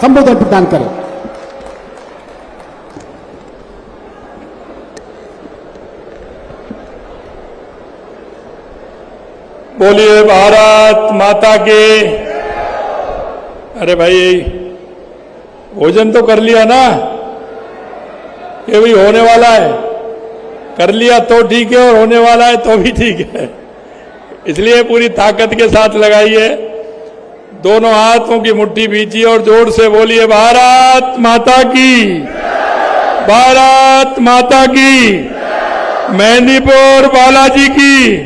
संबोधन प्रदान करें। बोलिए भारत माता की। अरे भाई भोजन तो कर लिया ना, ये भी होने वाला है। कर लिया तो ठीक है और होने वाला है तो भी ठीक है, इसलिए पूरी ताकत के साथ लगाइए। दोनों हाथों की मुट्ठी भींचिए और जोर से बोलिए भारत माता की, भारत माता की। मैनीपुर बालाजी की,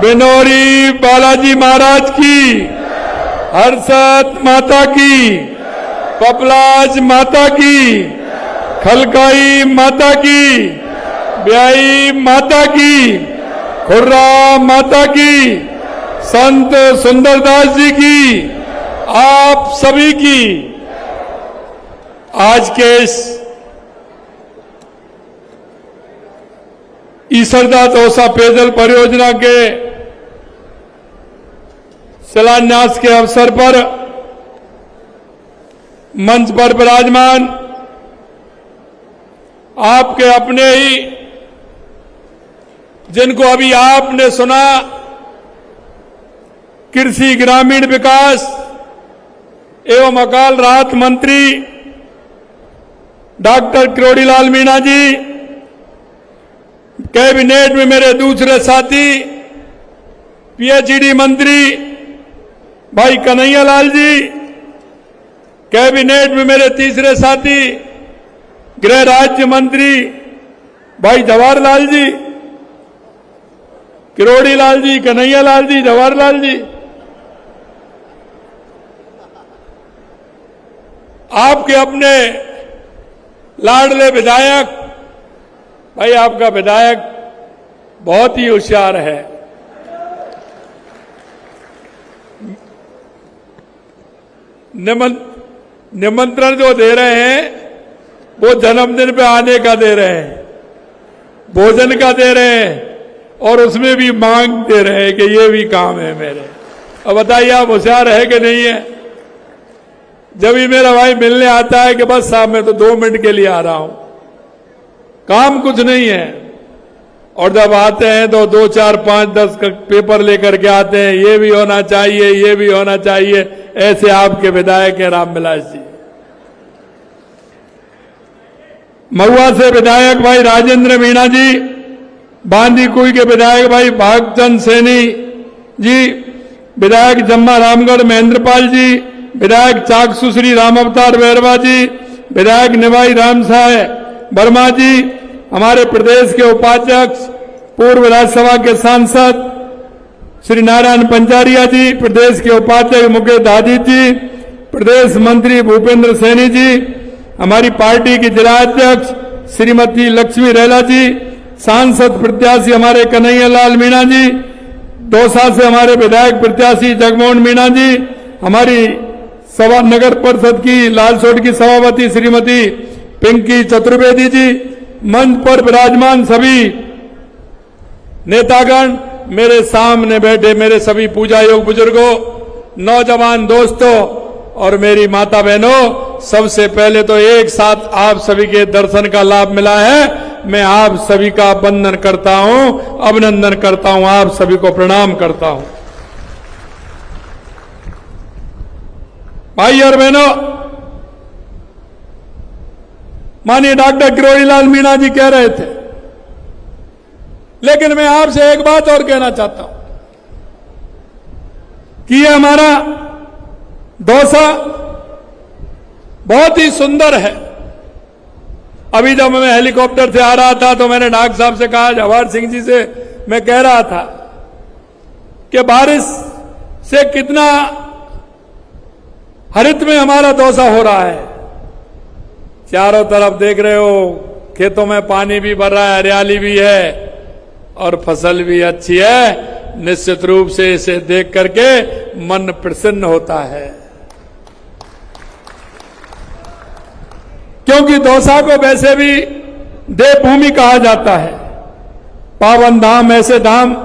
बिनोरी बालाजी महाराज की, हर्षद माता की, पपलाज माता की, खलकाई माता की, ब्याई माता की, खुर्रा माता की, संत सुंदरदास जी की, आप सभी की आज के इस ईसरदा तोसा पेयजल परियोजना के शिलान्यास के अवसर पर मंच पर विराजमान आपके अपने ही, जिनको अभी आपने सुना, कृषि ग्रामीण विकास एवं अकाल राहत मंत्री डॉक्टर किरोड़ीलाल मीणा जी, कैबिनेट में मेरे दूसरे साथी पीएचईडी मंत्री भाई कन्हैया लाल जी, कैबिनेट में मेरे तीसरे साथी गृह राज्य मंत्री भाई जवाहरलाल जी, किरोड़ीलाल जी, कन्हैया लाल जी, जवाहरलाल जी, आपके अपने लाडले विधायक भाई, आपका विधायक बहुत ही होशियार है। निमंत्रण जो दे रहे हैं वो जन्मदिन पे आने का दे रहे हैं, भोजन का दे रहे हैं और उसमें भी मांग दे रहे हैं कि ये भी काम है मेरे। अब बताइए आप होशियार है कि नहीं है? जब भी मेरा भाई मिलने आता है कि बस साहब मैं तो 2 मिनट के लिए आ रहा हूं, काम कुछ नहीं है, और जब आते हैं तो 2, 4, 5, 10 पेपर लेकर के आते हैं, ये भी होना चाहिए, ये भी होना चाहिए। ऐसे आपके विधायक हैं रामविलास जी। महुआ से विधायक भाई राजेंद्र मीणा जी, बांदीकुई के विधायक भाई भागचंद सैनी जी, विधायक जम्मा रामगढ़ महेंद्रपाल जी, विधायक चाकसू श्री राम अवतार बैरवा जी, विधायक निवाई रामसाय वर्मा जी, हमारे प्रदेश के उपाध्यक्ष पूर्व राज्यसभा के सांसद श्री नारायण पंचारिया जी, प्रदेश के उपाध्यक्ष मुकेश आदित्य जी, प्रदेश मंत्री भूपेंद्र सैनी जी, हमारी पार्टी की जिलाध्यक्ष श्रीमती लक्ष्मी रेला जी, सांसद प्रत्याशी हमारे कन्हैया लाल मीणा जी, दौसा से हमारे विधायक प्रत्याशी जगमोहन मीणा जी, हमारी सभा नगर परिषद की लालसोट की सभापति श्रीमती पिंकी चतुर्वेदी जी, मंच पर विराजमान सभी नेतागण, मेरे सामने बैठे मेरे सभी पूजा योग बुजुर्गों, नौजवान दोस्तों और मेरी माता बहनों, सबसे पहले तो एक साथ आप सभी के दर्शन का लाभ मिला है। मैं आप सभी का वंदन करता हूं, अभिनंदन करता हूं, आप सभी को प्रणाम करता हूं। भाई और बहनों, माननीय डॉक्टर किरोड़ीलाल मीणा जी कह रहे थे, लेकिन मैं आपसे एक बात और कहना चाहता हूं कि ये हमारा दौसा बहुत ही सुंदर है। अभी जब मैं हेलीकॉप्टर से आ रहा था तो मैंने डॉक्टर साहब से कहा, जवाहर सिंह जी से मैं कह रहा था कि बारिश से कितना हरित में हमारा दौसा हो रहा है। चारों तरफ देख रहे हो, खेतों में पानी भी भर रहा है, हरियाली भी है और फसल भी अच्छी है। निश्चित रूप से इसे देख करके मन प्रसन्न होता है, क्योंकि दौसा को वैसे भी देवभूमि कहा जाता है, पावन धाम, ऐसे धाम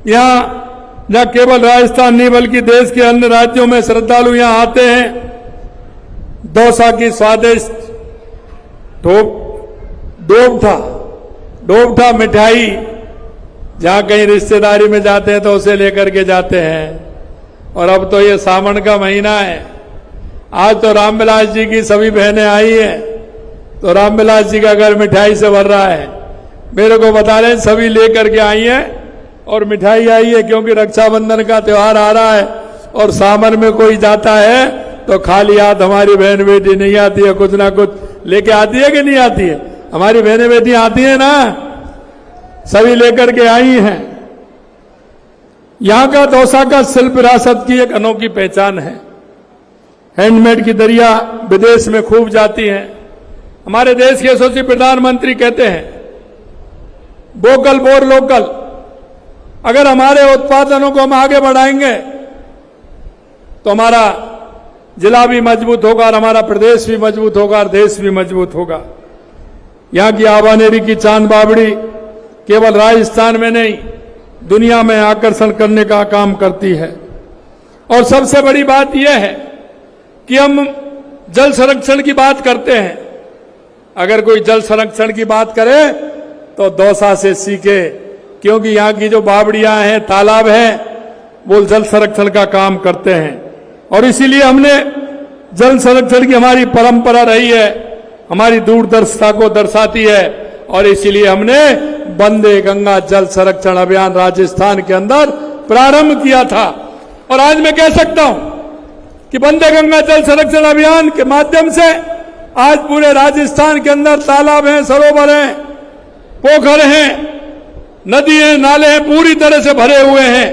यहां न केवल राजस्थान नहीं बल्कि देश के अन्य राज्यों में श्रद्धालु यहां आते हैं दौसा की स्वादिष्ट डोबठा मिठाई, जहां कहीं रिश्तेदारी में जाते हैं तो उसे लेकर के जाते हैं। और अब तो ये सावन का महीना है, आज तो रामविलास जी की सभी बहनें आई हैं, तो रामविलास जी का घर मिठाई से भर रहा है। मेरे को बता रहे हैं सभी लेकर के आई हैं और मिठाई आई है, क्योंकि रक्षाबंधन का त्योहार आ रहा है और सावन में कोई जाता है तो खाली हाथ हमारी बहन बेटी नहीं आती है, कुछ ना कुछ लेके आती है कि नहीं आती है? हमारी बहनें बेटी आती है ना, सभी लेकर के आई हैं। यहां का दौसा का शिल्प विरासत की एक अनोखी पहचान है। हैंडमेड की दरिया विदेश में खूब जाती हैं। हमारे देश के यशस्वी प्रधानमंत्री कहते हैं वोकल फॉर लोकल। अगर हमारे उत्पादनों को हम आगे बढ़ाएंगे तो हमारा जिला भी मजबूत होगा और हमारा प्रदेश भी मजबूत होगा और देश भी मजबूत होगा। यहां की आवानेरी की चांद बावड़ी केवल राजस्थान में नहीं, दुनिया में आकर्षण करने का काम करती है। और सबसे बड़ी बात यह है कि हम जल संरक्षण की बात करते हैं। अगर कोई जल संरक्षण की बात करे तो दौसा से सीखे, क्योंकि यहां की जो बावड़ियां हैं, तालाब हैं, वो जल संरक्षण का काम करते हैं। और इसीलिए हमने जल संरक्षण की हमारी परंपरा रही है, हमारी दूरदर्शिता को दर्शाती है। और इसीलिए हमने वंदे गंगा जल संरक्षण अभियान राजस्थान के अंदर प्रारंभ किया था। और आज मैं कह सकता हूं कि वंदे गंगा जल संरक्षण अभियान के माध्यम से आज पूरे राजस्थान के अंदर तालाब हैं, सरोवर हैं, पोखर हैं, नदी हैं, नाले हैं, पूरी तरह से भरे हुए हैं।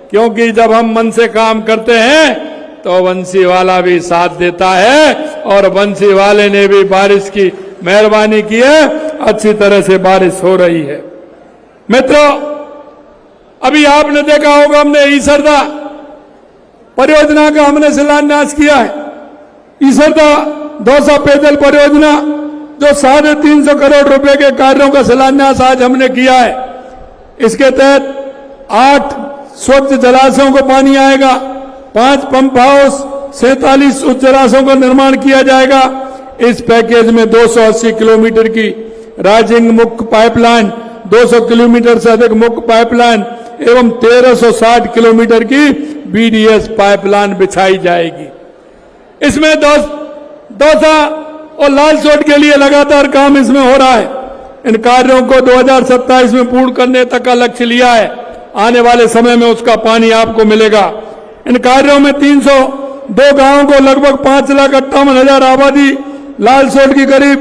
क्योंकि जब हम मन से काम करते हैं तो बंसी वाला भी साथ देता है, और बंसी वाले ने भी बारिश की मेहरबानी की है, अच्छी तरह से बारिश हो रही है। मित्रों, अभी आपने देखा होगा हमने ईसरदा परियोजना का हमने शिलान्यास किया है। ईसरदा दौसा पेयजल परियोजना जो 350 करोड़ रुपए के कार्यों का शिलान्यास आज हमने किया है। इसके तहत 8 स्वच्छ जलाशयों को पानी आएगा, 5 पंप हाउस, 47 उच्च जलाशयों का निर्माण किया जाएगा। इस पैकेज में 280 किलोमीटर की राइजिंग मुख्य पाइपलाइन, 200 किलोमीटर से अधिक मुख्य पाइपलाइन एवं 1360 किलोमीटर की बीडीएस पाइपलाइन बिछाई जाएगी। इसमें दौसा और लालसोट के लिए लगातार काम इसमें हो रहा है। इन कार्यों को 2027 में पूर्ण करने तक का लक्ष्य लिया है। आने वाले समय में उसका पानी आपको मिलेगा। इन कार्यों में 302 गांवों को लगभग 5,58,000 आबादी, लालसोट की करीब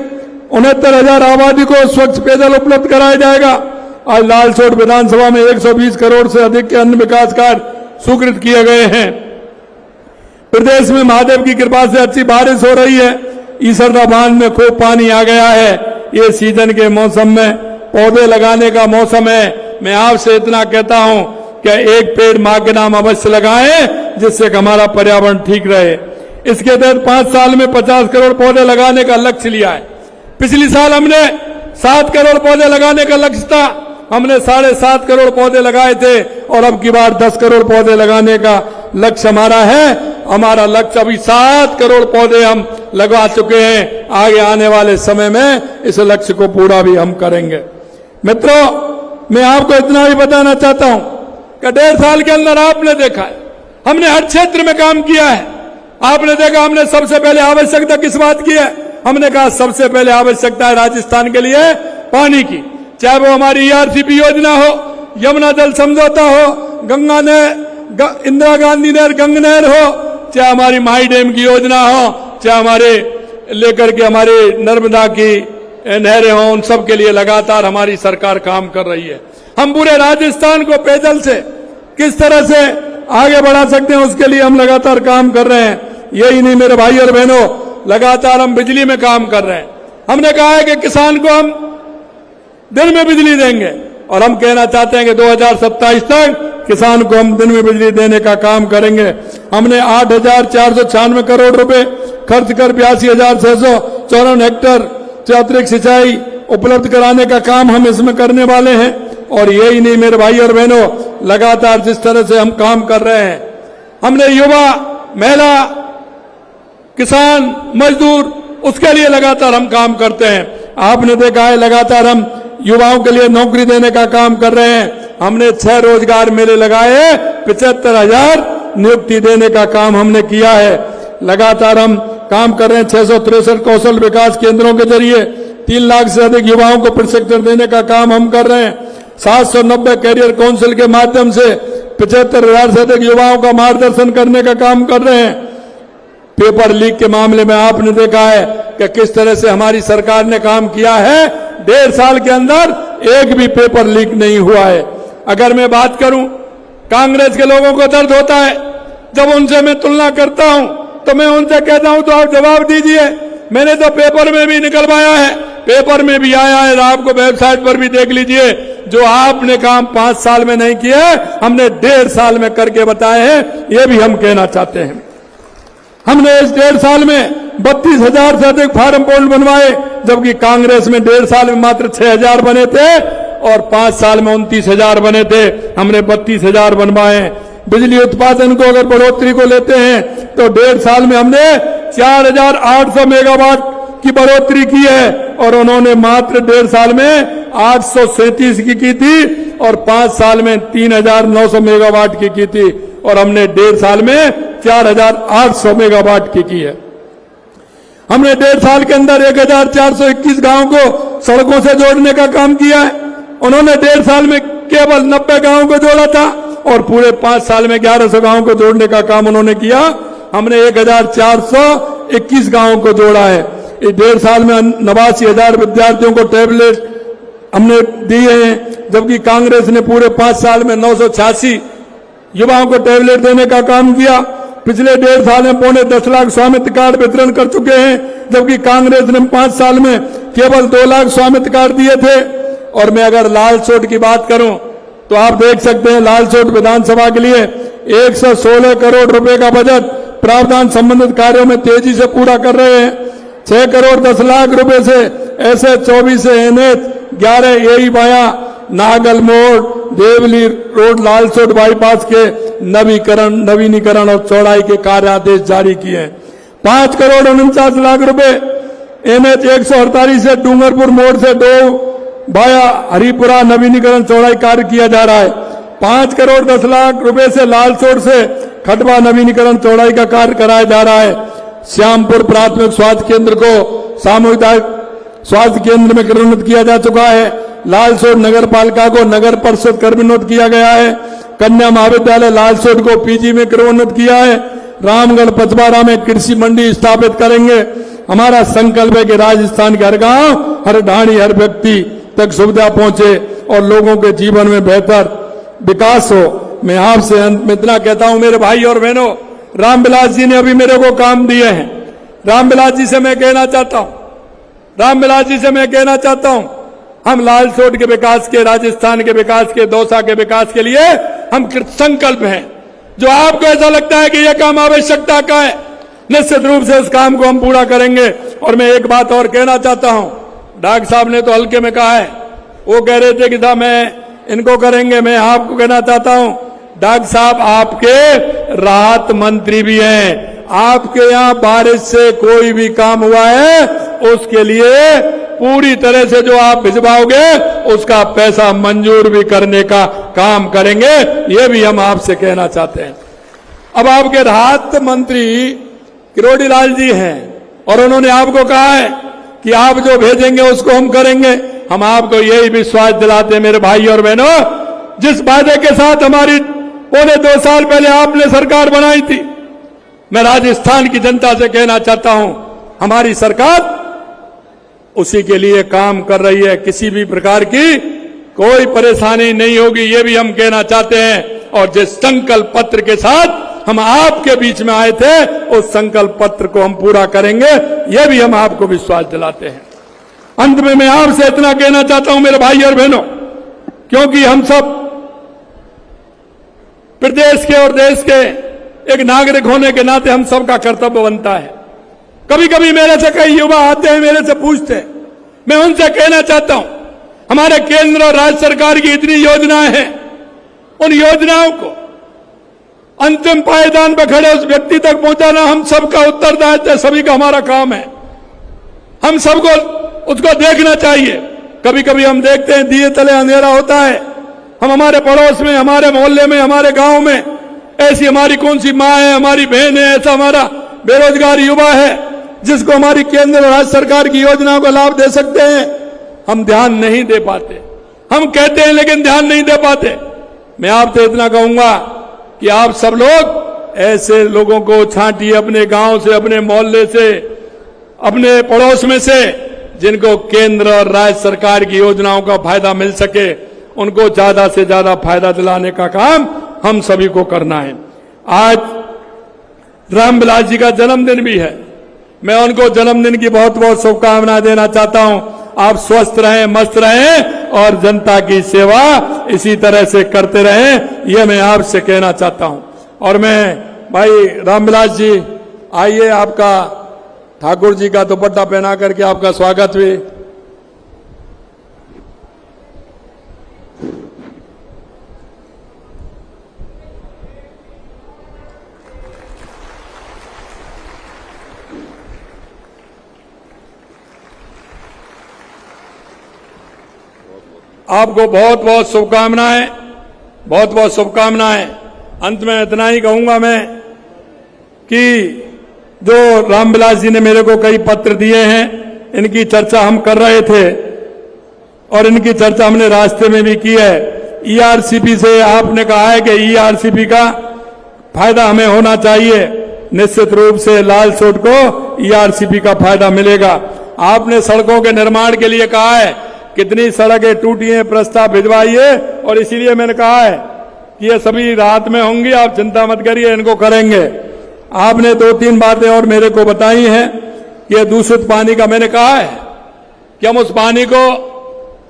69,000 आबादी को स्वच्छ पेयजल उपलब्ध कराया जाएगा। आज लालसोट विधानसभा में 120 करोड़ से अधिक के अन्य विकास कार्य स्वीकृत किए गए हैं। प्रदेश में महादेव की कृपा से अच्छी बारिश हो रही है। ईसरदा बांध में खूब पानी आ गया है। ये सीजन के मौसम में पौधे लगाने का मौसम है। मैं आपसे इतना कहता हूं कि एक पेड़ मां के नाम अवश्य लगाएं, जिससे कि हमारा पर्यावरण ठीक रहे। इसके तहत 5 साल में 50 करोड़ पौधे लगाने का लक्ष्य लिया है। पिछली साल हमने 7 करोड़ पौधे लगाने का लक्ष्य था, हमने 7.5 करोड़ पौधे लगाए थे, और अब की बार 10 करोड़ पौधे लगाने का लक्ष्य हमारा है। हमारा लक्ष्य अभी 7 करोड़ पौधे हम लगा चुके हैं। आगे आने वाले समय में इस लक्ष्य को पूरा भी हम करेंगे। मित्रों, मैं आपको इतना भी बताना चाहता हूं कि 1.5 साल के अंदर आपने देखा है हमने हर क्षेत्र में काम किया है। आपने देखा हमने सबसे पहले आवश्यकता किस बात की है? हमने कहा सबसे पहले आवश्यकता है राजस्थान के लिए पानी की, चाहे वो हमारी ईआरसीपी योजना हो, यमुना जल समझौता हो, गंगा नहर, इंदिरा गांधी नहर, गंग नहर हो, चाहे हमारी माही डैम की योजना हो, चाहे हमारे लेकर के हमारे नर्मदा की नहरें हों, उन सब के लिए लगातार हमारी सरकार काम कर रही है। हम पूरे राजस्थान को पेयजल से किस तरह से आगे बढ़ा सकते हैं, उसके लिए हम लगातार काम कर रहे हैं। यही नहीं मेरे भाई और बहनों, लगातार हम बिजली में काम कर रहे हैं। हमने कहा है कि किसान को हम दिन में बिजली देंगे, और हम कहना चाहते हैं कि 2027 तक किसान को हम दिन में बिजली देने का काम करेंगे। हमने 8,496 करोड़ रुपए खर्च कर 82,654 हेक्टेयर से अतिरिक्त सिंचाई उपलब्ध कराने का काम हम इसमें करने वाले हैं। और यही नहीं मेरे भाई और बहनों, लगातार जिस तरह से हम काम कर रहे हैं, हमने युवा, महिला किसान, मजदूर, उसके लिए लगातार हम काम करते हैं। आपने देखा है लगातार हम युवाओं के लिए नौकरी देने का काम कर रहे हैं। हमने 6 रोजगार मेले लगाए, 75,000 नियुक्ति देने का काम हमने किया है। लगातार हम काम कर रहे हैं। 663 कौशल विकास केंद्रों के जरिए 3 लाख से अधिक युवाओं को प्रशिक्षण देने का काम हम कर रहे हैं। 790 कैरियर काउंसिल के माध्यम से 75,000 से अधिक युवाओं का मार्गदर्शन करने का काम कर रहे हैं। पेपर लीक के मामले में आपने देखा है कि किस तरह से हमारी सरकार ने काम किया है। 1.5 साल के अंदर एक भी पेपर लीक नहीं हुआ है। अगर मैं बात करूं, कांग्रेस के लोगों को दर्द होता है, जब उनसे मैं तुलना करता हूं तो मैं उनसे कहता हूं तो आप जवाब दीजिए। मैंने तो पेपर में भी निकलवाया है, पेपर में भी आया है, आपको वेबसाइट पर भी देख लीजिए। जो आपने काम 5 साल में नहीं किया, हमने 1.5 साल में करके बताए हैं। ये भी हम कहना चाहते हैं। हमने इस 1.5 साल में 32,000 से अधिक फार्म पोर्टल बनवाए, जबकि कांग्रेस में 1.5 साल में मात्र 6,000 बने थे और 5 साल में 29,000 बने थे। हमने 32,000 बनवाए। बिजली उत्पादन को अगर बढ़ोतरी को लेते हैं तो 1.5 साल में हमने 4,800 मेगावाट की बढ़ोतरी की है और उन्होंने मात्र 1.5 साल में 837 की थी और 5 साल में 3,900 मेगावाट की थी और हमने 1.5 साल में 4,800 मेगावाट की है। हमने 1.5 साल के अंदर 1,421 गांव को सड़कों से जोड़ने का काम किया है। उन्होंने 1.5 साल में केवल 90 गांवों को जोड़ा था और पूरे 5 साल में 1100 गांवों को जोड़ने का काम उन्होंने किया। हमने 1,421 गांवों को जोड़ा है। इस 1.5 साल में 89,000 विद्यार्थियों को टैबलेट हमने दिए हैं, जबकि कांग्रेस ने पूरे 5 साल में 986 युवाओं को टैबलेट देने का काम किया। पिछले 1.5 साल में 10.25 लाख स्वामित्व कार्ड वितरण कर चुके हैं, जबकि कांग्रेस ने 5 साल में केवल 2 लाख स्वामित्व कार्ड दिए थे। और मैं अगर लालसोट की बात करूं तो आप देख सकते हैं लालसोट विधानसभा के लिए 116 करोड़ रुपए का बजट प्रावधान संबंधित कार्यों में तेजी से पूरा कर रहे हैं। 6 करोड़ 10 लाख रुपए से ऐसे 24 NH 11 AE वाया नागल मोड़ देवली रोड लालसोट बाईपास के नवीनीकरण और चौड़ाई के कार्य आदेश जारी किए हैं। 5 करोड़ 49 लाख रुपए NH 148 से डूंगरपुर मोड़ से 2 वाया हरिपुरा नवीनीकरण चौड़ाई कार्य किया जा रहा है। 5 करोड़ 10 लाख रुपए से लालसोट से खटवा नवीनीकरण चौड़ाई का कार्य कराया जा रहा है। श्यामपुर प्राथमिक स्वास्थ्य केंद्र को सामुदायिक स्वास्थ्य केंद्र में क्रमोन्नत किया जा चुका है। लालसोट नगर पालिका को नगर परिषद क्रमोन्नत किया गया है। कन्या महाविद्यालय लालसोट को PG में क्रमोन्नत किया है। रामगढ़ पचवाड़ा में कृषि मंडी स्थापित करेंगे। हमारा संकल्प है कि राजस्थान के हर गांव, हर ढाणी, हर व्यक्ति तक सुविधा पहुंचे और लोगों के जीवन में बेहतर विकास हो। मैं आपसे अंत में इतना कहता हूं मेरे भाई और बहनों, रामविलास जी ने अभी मेरे को काम दिए हैं। रामविलास जी से मैं कहना चाहता हूं, हम लालसोट के विकास के, राजस्थान के विकास के, दौसा के विकास के लिए हम संकल्प हैं। जो आपको ऐसा लगता है कि यह काम आवश्यकता का है, निश्चित रूप से इस काम को हम पूरा करेंगे। और मैं एक बात और कहना चाहता हूं, डॉक्टर साहब ने तो हल्के में कहा है, वो कह रहे थे कि साहब मैं इनको करेंगे। मैं आपको कहना चाहता हूं, डॉक्टर साहब आपके राहत मंत्री भी हैं। आपके यहां बारिश से कोई भी काम हुआ है उसके लिए पूरी तरह से जो आप भिजवाओगे उसका पैसा मंजूर भी करने का काम करेंगे। ये भी हम आपसे कहना चाहते हैं। अब आपके राहत मंत्री किरोड़ी लाल जी हैं और उन्होंने आपको कहा है कि आप जो भेजेंगे उसको हम करेंगे। हम आपको यही विश्वास दिलाते हैं मेरे भाई और बहनों, जिस वादे के साथ हमारी 2.25 साल पहले आपने सरकार बनाई थी, मैं राजस्थान की जनता से कहना चाहता हूं हमारी सरकार उसी के लिए काम कर रही है। किसी भी प्रकार की कोई परेशानी नहीं होगी, ये भी हम कहना चाहते हैं। और जिस संकल्प पत्र के साथ हम आपके बीच में आए थे उस संकल्प पत्र को हम पूरा करेंगे, यह भी हम आपको विश्वास दिलाते हैं। अंत में मैं आपसे इतना कहना चाहता हूं मेरे भाई और बहनों, क्योंकि हम सब प्रदेश के और देश के एक नागरिक होने के नाते हम सबका कर्तव्य बनता है। कभी कभी मेरे से कई युवा आते हैं, मेरे से पूछते हैं, मैं उनसे कहना चाहता हूं हमारे केंद्र और राज्य सरकार की इतनी योजनाएं हैं, उन योजनाओं को अंतिम पायदान पर खड़े उस व्यक्ति तक पहुंचाना हम सबका उत्तरदायित्व है, सभी का हमारा काम है। हम सबको उसको देखना चाहिए। कभी कभी हम देखते हैं दिए तले अंधेरा होता है। हम हमारे पड़ोस में, हमारे मोहल्ले में, हमारे गांव में ऐसी हमारी कौन सी माँ है, हमारी बहन है, ऐसा हमारा बेरोजगार युवा है जिसको हमारी केंद्र और राज्य सरकार की योजनाओं का लाभ दे सकते हैं। हम ध्यान नहीं दे पाते। हम कहते हैं लेकिन ध्यान नहीं दे पाते। मैं आपसे इतना कहूंगा कि आप सब लोग ऐसे लोगों को छांटिए अपने गांव से, अपने मोहल्ले से, अपने पड़ोस में से, जिनको केंद्र और राज्य सरकार की योजनाओं का फायदा मिल सके। उनको ज्यादा से ज्यादा फायदा दिलाने का काम हम सभी को करना है। आज रामविलास जी का जन्मदिन भी है। मैं उनको जन्मदिन की बहुत बहुत शुभकामनाएं देना चाहता हूं। आप स्वस्थ रहें, मस्त रहें और जनता की सेवा इसी तरह से करते रहें, यह मैं आपसे कहना चाहता हूं। और मैं भाई रामविलास जी, आइए, आपका ठाकुर जी का दुपट्टा पहना करके आपका स्वागत भी। आपको बहुत बहुत शुभकामनाएं, बहुत बहुत शुभकामनाएं। अंत में इतना ही कहूंगा मैं कि जो रामविलास जी ने मेरे को कई पत्र दिए हैं, इनकी चर्चा हम कर रहे थे और इनकी चर्चा हमने रास्ते में भी की है। ईआरसीपी से आपने कहा है कि ईआरसीपी का फायदा हमें होना चाहिए। निश्चित रूप से लालसोट को ईआरसीपी का फायदा मिलेगा। आपने सड़कों के निर्माण के लिए कहा है, कितनी सड़कें टूटी हैं, प्रस्ताव भिजवाइए, और इसीलिए मैंने कहा है कि ये सभी रात में होंगी, आप चिंता मत करिए, इनको करेंगे। आपने 2-3 बातें और मेरे को बताई हैं कि ये दूषित पानी का मैंने कहा है कि हम उस पानी को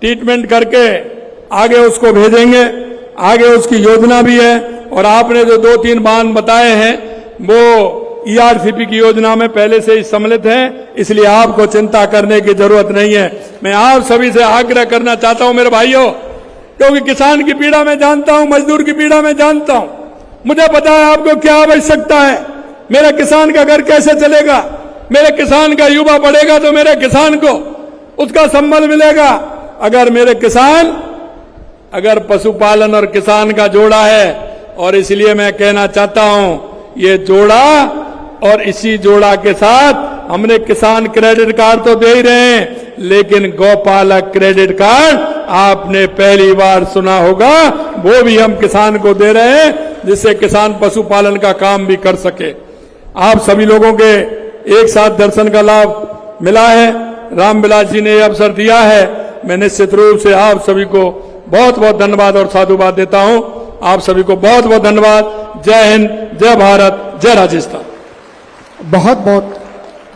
ट्रीटमेंट करके आगे उसको भेजेंगे, आगे उसकी योजना भी है। और आपने जो 2-3 बांध बताए हैं वो ईआरसीपी की योजना में पहले से ही सम्मिलित हैं, इसलिए आपको चिंता करने की जरूरत नहीं है। मैं आप सभी से आग्रह करना चाहता हूं मेरे भाइयों, क्योंकि किसान की पीड़ा मैं जानता हूं, मजदूर की पीड़ा मैं जानता हूं। मुझे पता है आपको क्या आवश्यकता है। मेरे किसान का घर कैसे चलेगा, मेरे किसान का युवा बढ़ेगा तो मेरे किसान को उसका संबल मिलेगा। अगर मेरे किसान, अगर पशुपालन और किसान का जोड़ा है, और इसलिए मैं कहना चाहता हूं ये जोड़ा, और इसी जोड़ा के साथ हमने किसान क्रेडिट कार्ड तो दे ही रहे हैं, लेकिन गौपालक क्रेडिट कार्ड आपने पहली बार सुना होगा, वो भी हम किसान को दे रहे हैं, जिससे किसान पशुपालन का काम भी कर सके। आप सभी लोगों के एक साथ दर्शन का लाभ मिला है, रामविलास जी ने यह अवसर दिया है। मैं निश्चित रूप से आप सभी को बहुत बहुत धन्यवाद और साधुवाद देता हूं। आप सभी को बहुत बहुत धन्यवाद। जय हिंद, जय भारत, जय राजस्थान। बहुत बहुत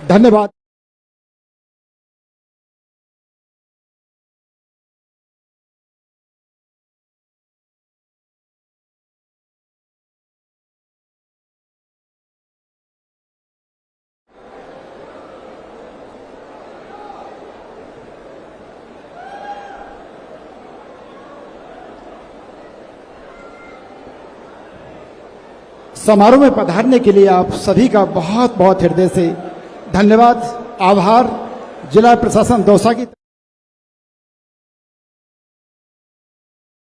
धन्यवाद। समारोह में पधारने के लिए आप सभी का बहुत बहुत हृदय से धन्यवाद, आभार। जिला प्रशासन दौसा की